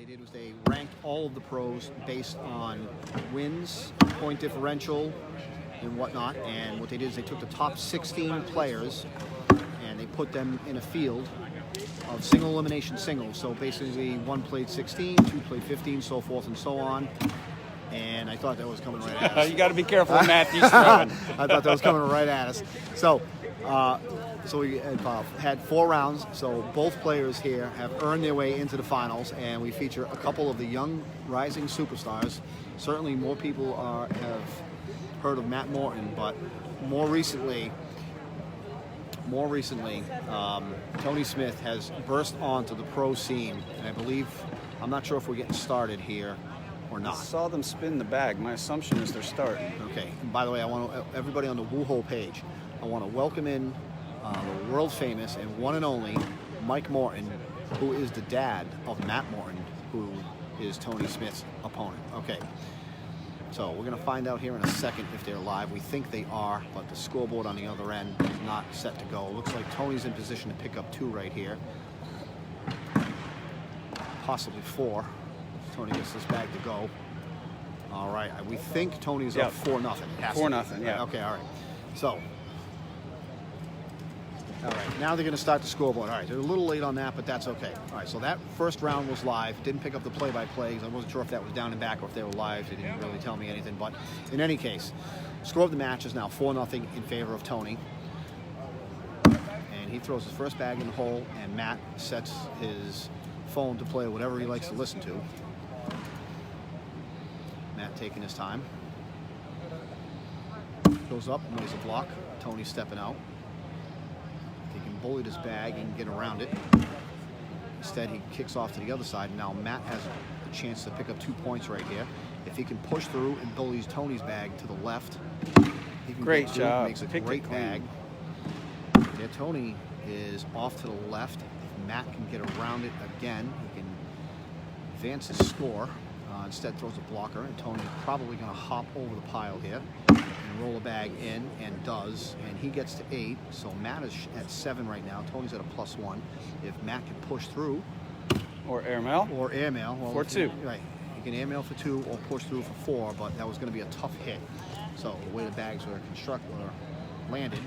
they did was they ranked all of the pros based on wins, point differential, and whatnot. And what they did is they took the top 16 players and they put them in a field of single elimination singles. So basically, one played 16, two played 15, so forth and so on. And I thought that was coming right at us. You got to be careful with Matthew's throwing. I thought that was coming right at us. So we had 4 rounds. So both players here have earned their way into the finals, and we feature a couple of the young rising superstars. Certainly, more people have heard of Matt Morton, but more recently, Tony Smith has burst onto the pro scene, and I believe, I'm not sure if we're getting started here or not. I saw them spin the bag. My assumption is they're starting. Okay. And by the way, I want everybody on the Woohole page, I want to welcome in the world famous and one and only Mike Morton, who is the dad of Matt Morton, who is Tony Smith's opponent. Okay. So we're going to find out here in a second if they're live. We think they are, but the scoreboard on the other end is not set to go. Looks like Tony's in position to pick up 2 right here. Possibly 4. Tony gets this bag to go. All right. We think Tony's up 4-0. 4-0, yeah. Okay, all right. So, all right. Now they're going to start the scoreboard. All right. They're a little late on that, but that's okay. All right. So that first round was live. Didn't pick up the play-by-plays. I wasn't sure if that was down and back or if they were live. They didn't really tell me anything. But in any case, score of the match is now 4-0 in favor of Tony. And he throws his first bag in the hole, and Matt sets his phone to play whatever he likes to listen to. Matt taking his time. Goes up, and lays a block. Tony's stepping out. He can bully this bag and get around it. Instead, he kicks off to the other side. Now Matt has a chance to pick up 2 points right here. If he can push through and bullies Tony's bag to the left, he can Great job. Makes a great bag. Yeah, Tony is off to the left. If Matt can get around it again, he can advance his score. Instead throws a blocker, and Tony's probably going to hop over the pile here and roll a bag in, and does, and he gets to 8. So Matt is at 7 right now. Tony's at a +1. If Matt can push through, or airmail, well, for 2, right? He can airmail for 2 or push through for 4, but that was going to be a tough hit. So the way the bags were landed,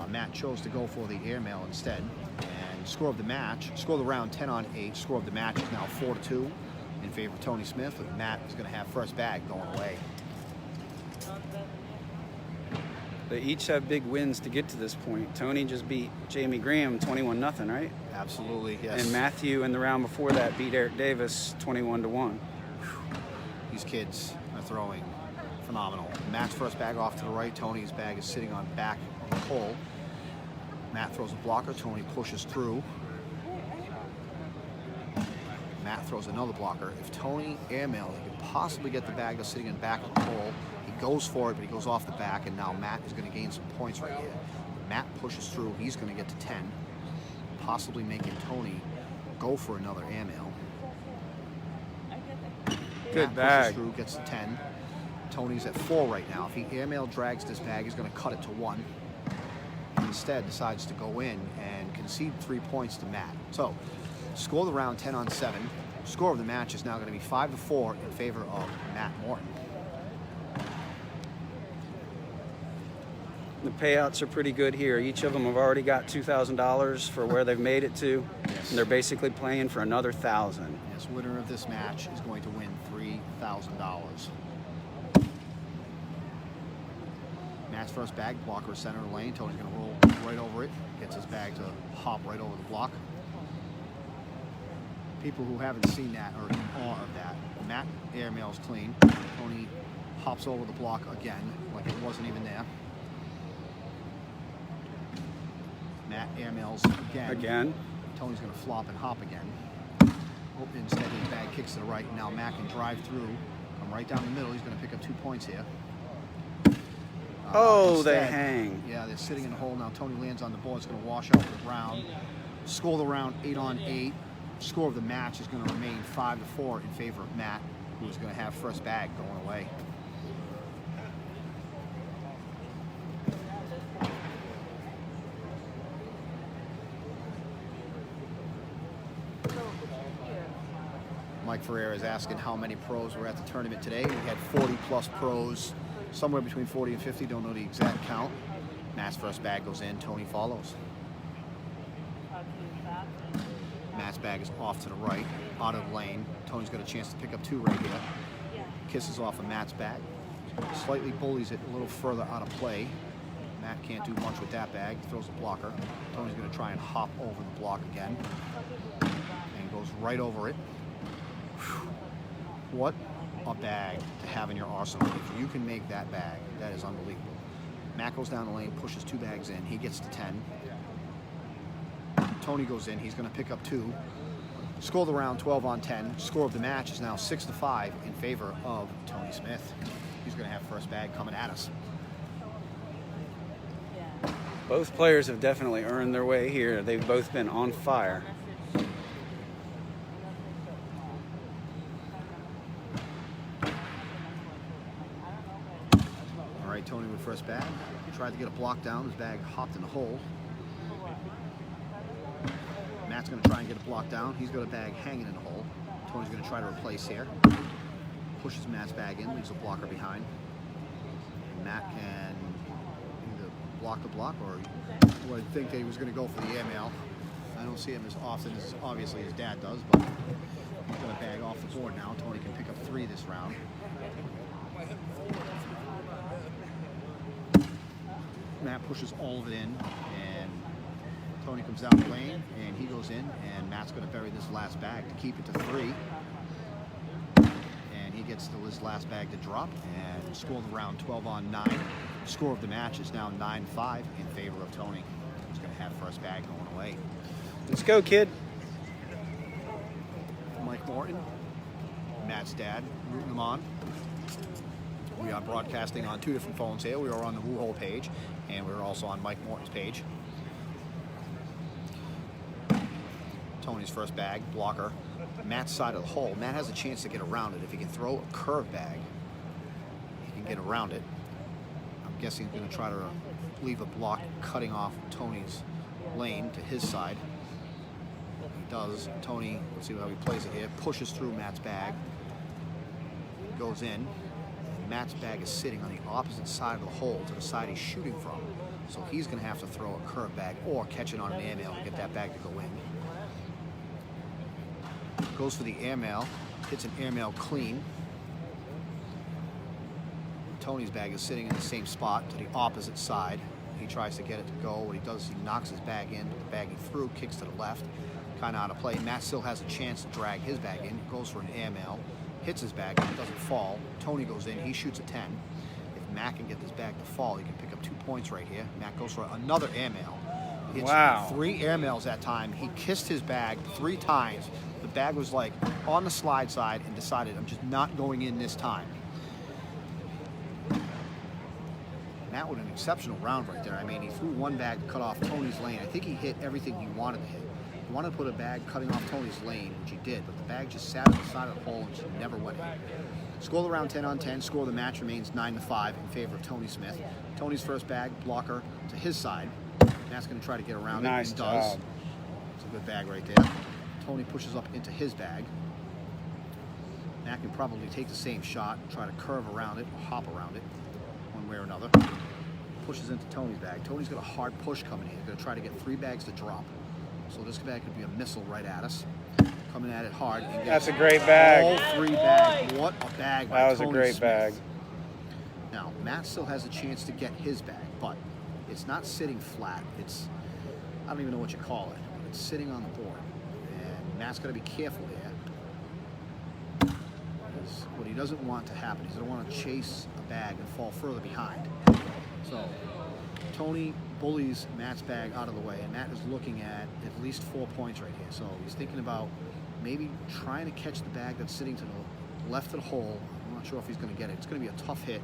Matt chose to go for the airmail instead. And score of the round 10-8. Score of the match is now 4-2. In favor of Tony Smith, and Matt is going to have first bag going away. They each have big wins to get to this point. Tony just beat Jamie Graham 21-0, right? Absolutely, yes. And Matthew in the round before that beat Eric Davis 21-1. These kids are throwing phenomenal. Matt's first bag off to the right. Tony's bag is sitting on back of the hole. Matt throws a blocker. Tony pushes through. Matt throws another blocker. If Tony airmails, he could possibly get the bag that's sitting in back of the hole. He goes for it, but he goes off the back, and now Matt is going to gain some points right here. Matt pushes through. He's going to get to 10, possibly making Tony go for another airmail. Good Matt bag. pushes through, gets to 10. Tony's at 4 right now. If he airmail drags this bag, he's going to cut it to 1. Instead, decides to go in and concede 3 points to Matt. So, score of the round 10-7. Score of the match is now going to be 5-4 in favor of Matt Morton. The payouts are pretty good here. Each of them have already got $2,000 for where they've made it to. Yes. And they're basically playing for another $1,000. Yes, winner of this match is going to win $3,000. Matt's first bag, blocker center lane. Tony's going to roll right over it. Gets his bag to hop right over the block. People who haven't seen that are in awe of that. Matt airmails clean. Tony hops over the block again, like it wasn't even there. Matt airmails again. Tony's going to flop and hop again. Instead, his bag kicks to the right. Now Matt can drive through, come right down the middle. He's going to pick up 2 points here. They hang. Yeah, they're sitting in the hole now. Tony lands on the ball. It's going to wash out the round. Score the round 8-8. Score of the match is going to remain 5-4 in favor of Matt, who is going to have first bag going away. Mike Ferreira is asking how many pros were at the tournament today. We had 40 plus pros, somewhere between 40 and 50, don't know the exact count. Matt's first bag goes in, Tony follows. Matt's bag is off to the right, out of the lane. Tony's got a chance to pick up 2 right here. Kisses off of Matt's bag. Slightly bullies it a little further out of play. Matt can't do much with that bag. Throws a blocker. Tony's going to try and hop over the block again. And goes right over it. Whew. What a bag to have in your arsenal. If you can make that bag, that is unbelievable. Matt goes down the lane, pushes 2 bags in. He gets to 10. Tony goes in. He's going to pick up 2. Score of the round, 12 on 10. Score of the match is now 6-5 in favor of Tony Smith. He's going to have first bag coming at us. Both players have definitely earned their way here. They've both been on fire. All right, Tony with first bag. He tried to get a block down. His bag hopped in the hole. Matt's going to try and get a block down. He's got a bag hanging in the hole. Tony's going to try to replace here. Pushes Matt's bag in, leaves a blocker behind. Matt can either block the block or would think that he was going to go for the airmail. I don't see him as often as obviously his dad does, but he's got a bag off the board now. Tony can pick up 3 this round. Matt pushes all of it in, and Tony comes down the lane, and he goes in, and Matt's going to bury this last bag to keep it to 3. And he gets his last bag to drop, and score of the round, 12 on 9. Score of the match is now 9-5 in favor of Tony. He's going to have first bag going away. Let's go, kid. Mike Morton, Matt's dad, rooting him on. We are broadcasting on 2 different phones here. We are on the Cornhole page, and we're also on Mike Morton's page. Tony's first bag, blocker. Matt's side of the hole. Matt has a chance to get around it. If he can throw a curve bag, he can get around it. I'm guessing he's going to try to leave a block cutting off Tony's lane to his side. He does. Tony, let's see how he plays it here, pushes through Matt's bag, goes in. Matt's bag is sitting on the opposite side of the hole to the side he's shooting from. So he's going to have to throw a curve bag or catch it on an airmail and get that bag to go in. Goes for the airmail, hits an airmail clean. Tony's bag is sitting in the same spot to the opposite side. He tries to get it to go. What he does is he knocks his bag in, but the bag he threw kicks to the left, kind of out of play. Matt still has a chance to drag his bag in. Goes for an airmail, hits his bag, but it doesn't fall. Tony goes in, he shoots a 10. If Matt can get this bag to fall, he can pick up 2 points right here. Matt goes for another airmail. Hits 3 airmails that time. He kissed his bag 3 times. The bag was like on the slide side and decided, I'm just not going in this time. Matt with an exceptional round right there. I mean, he threw 1 bag to cut off Tony's lane. I think he hit everything he wanted to hit. He wanted to put a bag cutting off Tony's lane, which he did, but the bag just sat on the side of the hole and just never went in. Score of the round, 10 on 10. Score of the match remains 9-5 in favor of Tony Smith. Tony's first bag, blocker to his side. Matt's going to try to get around nice it. Job. Does. It's a good bag right there. Tony pushes up into his bag. Matt can probably take the same shot, try to curve around it, or hop around it, one way or another. Pushes into Tony's bag. Tony's got a hard push coming in. He's going to try to get 3 bags to drop. So this bag could be a missile right at us. Coming at it hard. And that's a great bag. All 3 bags. What a bag by That was Tony a great Smith. bag. Now, Matt still has a chance to get his bag, but it's not sitting flat. It's, I don't even know what you call it, but it's sitting on the board. And Matt's got to be careful here. Because what he doesn't want to happen, he doesn't want to chase a bag and fall further behind. So, Tony bullies Matt's bag out of the way, and Matt is looking at least 4 points right here. So he's thinking about maybe trying to catch the bag that's sitting to the left of the hole. I'm not sure if he's going to get it. It's going to be a tough hit.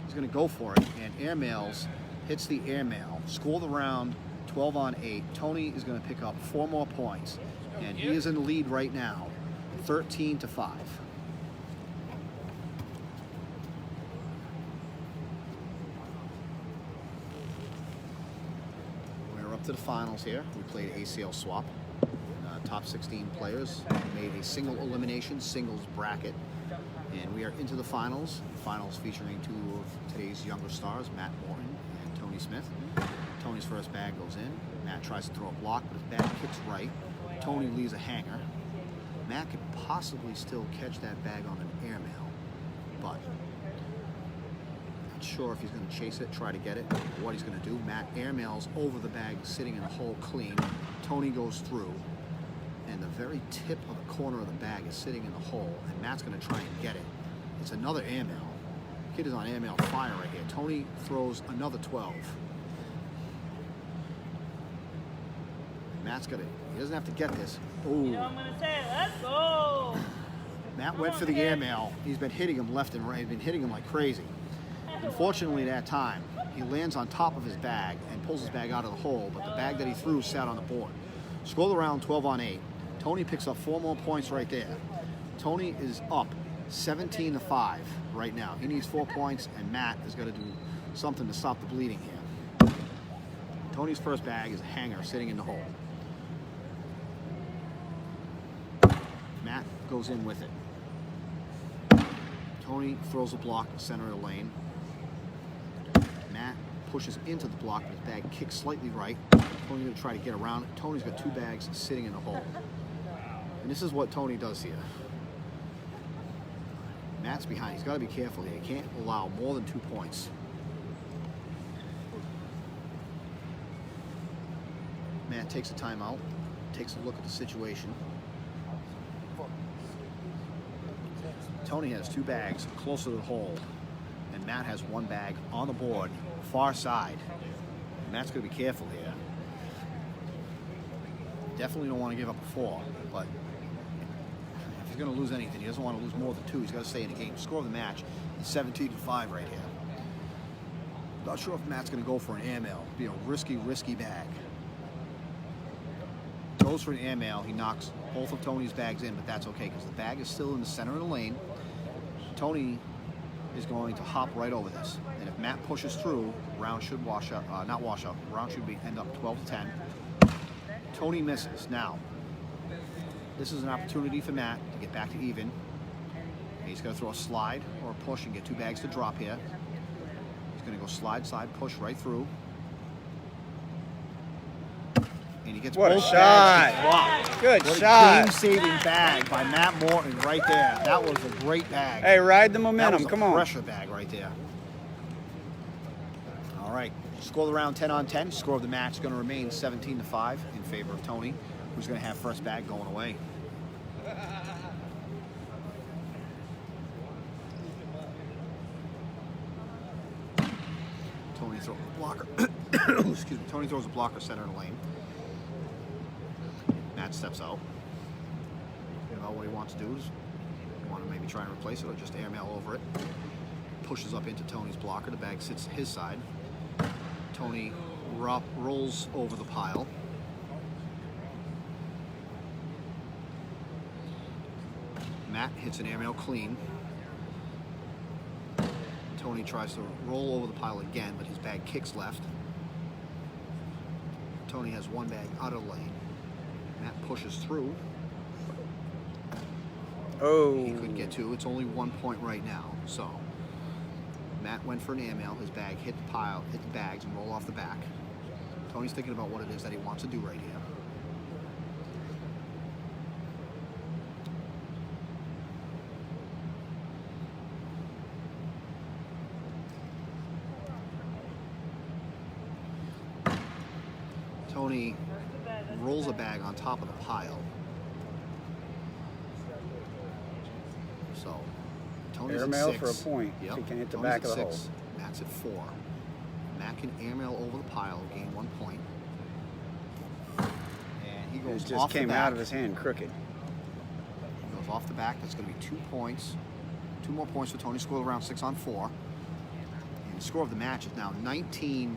He's going to go for it, and airmails, hits the airmail. Score the round, 12 on 8. Tony is going to pick up 4 more points, and he is in the lead right now, 13-5. We're up to the finals here. We played ACL swap. top 16 players made a single elimination singles bracket, and we are into the finals. Finals featuring two of today's younger stars, Matt Morton and Tony Smith. Tony's first bag goes in. Matt tries to throw a block, but his bag kicks right. Tony leaves a hanger. Matt could possibly still catch that bag on an airmail, but not sure if he's going to chase it, try to get it, or what he's going to do. Matt airmails over the bag, sitting in the hole clean. Tony goes through, and the very tip of the corner of the bag is sitting in the hole, and Matt's going to try and get it. It's another airmail. Kid is on airmail fire right here. Tony throws another 12. Matt's got it. He doesn't have to get this. Ooh. You know what I'm gonna say? Let's go. Matt went for the airmail. He's been hitting him left and right. He's been hitting him like crazy. Unfortunately, that time, he lands on top of his bag and pulls his bag out of the hole, but the bag that he threw sat on the board. Score the round 12-8. Tony picks up 4 more points right there. Tony is up 17-5 right now. He needs 4 points, and Matt has got to do something to stop the bleeding here. Tony's first bag is a hanger sitting in the hole. Matt goes in with it. Tony throws a block in the center of the lane. Matt pushes into the block, but his bag kicks slightly right. Tony's going to try to get around it. Tony's got 2 bags sitting in the hole. And this is what Tony does here. Matt's behind. He's got to be careful here. He can't allow more than 2 points. Matt takes a timeout, takes a look at the situation. Tony has 2 bags closer to the hole, and Matt has 1 bag on the board, far side. And Matt's going to be careful here. Definitely don't want to give up a 4, but if he's going to lose anything, he doesn't want to lose more than 2. He's got to stay in the game. Score of the match is 17-5 right here. Not sure if Matt's going to go for an airmail. It'd be a risky bag. Goes for an airmail. He knocks both of Tony's bags in, but that's okay because the bag is still in the center of the lane. Tony is going to hop right over this, and if Matt pushes through, round should wash up. Not wash up. Round should end up 12-10. Tony misses. Now, this is an opportunity for Matt to get back to even. He's going to throw a slide or a push and get 2 bags to drop here. He's going to go slide, push right through. And he gets what a both shot! Bags. Wow. Good what shot! A game-saving bag by Matt Morton right there. That was a great bag. Hey, ride the That momentum. was a Come on. pressure bag right there. All right. Score the round 10-10. Score of the match is going to remain 17-5 in favor of Tony, who's going to have first bag going away. Tony throws a blocker. Excuse me. Tony throws a blocker center of the lane. Matt steps out. You know what he wants to do is want to maybe try and replace it or just airmail over it. Pushes up into Tony's blocker. The bag sits his side. Tony rolls over the pile. Matt hits an airmail clean. Tony tries to roll over the pile again, but his bag kicks left. Tony has 1 bag out of the lane. Matt pushes through. Oh. He could get 2. It's only 1 point right now. So Matt went for an airmail. His bag hit the pile, hit the bags, and roll off the back. Tony's thinking about what it is that he wants to do right here. Tony rolls a bag on top of the pile. So Tony's Airmail at 6. for a point. Yep. If he can hit the Tony's back at of the 6. hole. Matt's at 4. Matt can airmail over the pile, gain 1 point. And he It goes just off the came back. out of his hand crooked. He goes off the back. That's going to be 2 points. 2 more points for Tony. Score around 6 on 4. And the score of the match is now 19-5.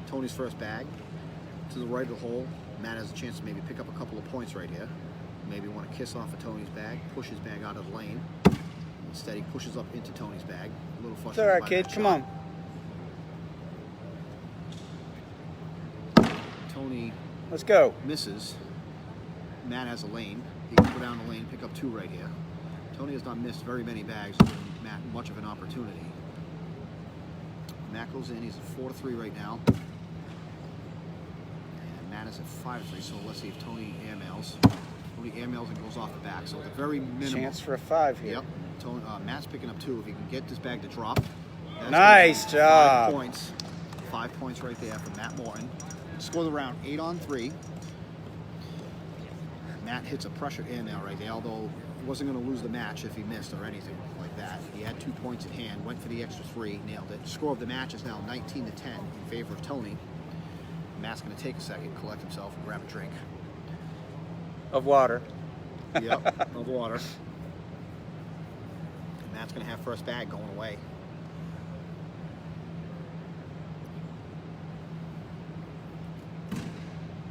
Tony's first bag to the right of the hole. Matt has a chance to maybe pick up a couple of points right here. Maybe want to kiss off of Tony's bag, push his bag out of the lane. Instead, he pushes up into Tony's bag. A little It's frustrated. all right, by kid. that Come shot. on. Tony Let's go. misses. Matt has a lane. He can go down the lane, pick up 2 right here. Tony has not missed very many bags, giving Matt much of an opportunity. Matt goes in. He's at 4-3 right now. And Matt is at 5-3. So let's see if Tony airmails. Tony airmails and goes off the back. So the very minimum. Chance for a 5 here. Yep. Tony, Matt's picking up 2. If he can get this bag to drop. That's Nice gonna be job. 5 points. 5 points right there for Matt Morton. Score the round 8-3. Matt hits a pressure airmail right there, although he wasn't going to lose the match if he missed or anything like that. He had 2 points at hand, went for the extra 3, nailed it. Score of the match is now 19-10 in favor of Tony. Matt's going to take a second, collect himself, and grab a drink. Of water. Yep, of water. And Matt's going to have first bag going away.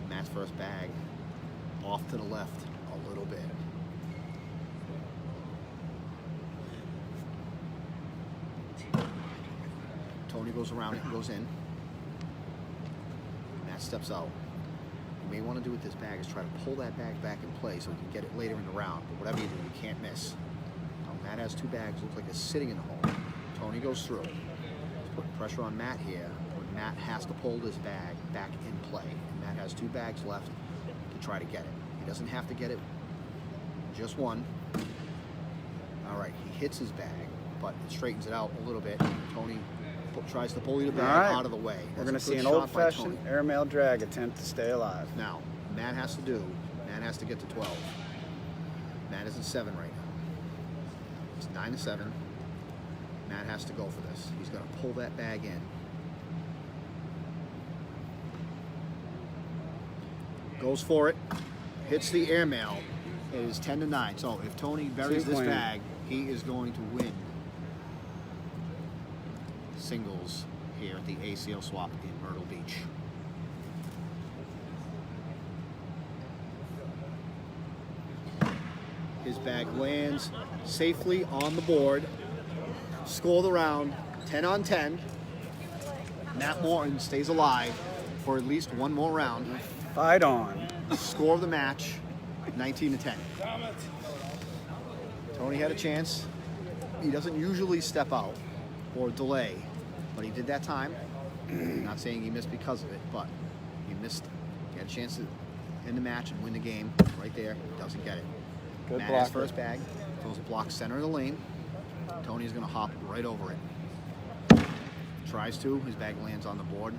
Matt's first bag off to the left a little bit. Tony goes around it and goes in. Matt steps out. What you may want to do with this bag is try to pull that bag back in place so you can get it later in the round. But whatever you do, you can't miss. Now, Matt has 2 bags. Looks like it's sitting in the hole. Tony goes through. He's putting pressure on Matt here. But Matt has to pull this bag back in play. And Matt has 2 bags left to try to get it. He doesn't have to get it. Just 1. All right, he hits his bag, but it straightens it out a little bit. Tony tries to bully the bag out of the way. We're That's going to a see good an shot by old-fashioned Tony. airmail drag attempt to stay alive. Now, Matt has to get to 12. Matt is at 7 right now. It's 9-7. Matt has to go for this. He's going to pull that bag in. Goes for it. Hits the airmail. It is 10-9. So if Tony buries this bag, he is going to win singles here at the ACL swap in Myrtle Beach. His bag lands safely on the board. Score the round 10-10. Matt Morton stays alive for at least 1 more round. Fight on. Score of the match 19-10. Tony had a chance. He doesn't usually step out or delay, but he did that time. Not saying he missed because of it, but he missed. He had a chance to end the match and win the game right there. Doesn't get it. Good Matt block. has first bag. Throws a block center of the lane. Tony's going to hop right over it. Tries to. His bag lands on the board.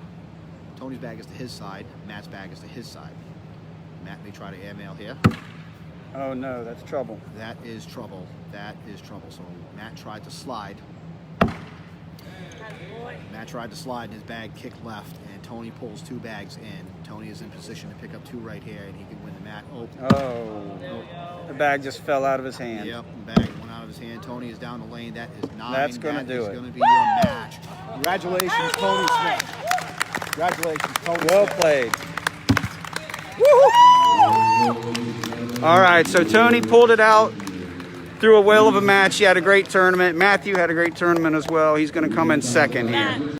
Tony's bag is to his side. Matt's bag is to his side. Matt may try to airmail here. Oh no, that's trouble. That is trouble. That is trouble. So Matt tried to slide. Matt tried to slide and his bag kicked left, and Tony pulls 2 bags in. Tony is in position to pick up 2 right here, and he can win the match. Oh, the bag just fell out of his hand. Yep, the bag went out of his hand. Tony is down the lane. That is 9. That's gonna do it. That is going to be your match. Congratulations, Tony Smith. Congratulations, Tony Well Smith. played. All right, so Tony pulled it out through a whale of a match. He had a great tournament. Matthew had a great tournament as well. He's going to come in second here.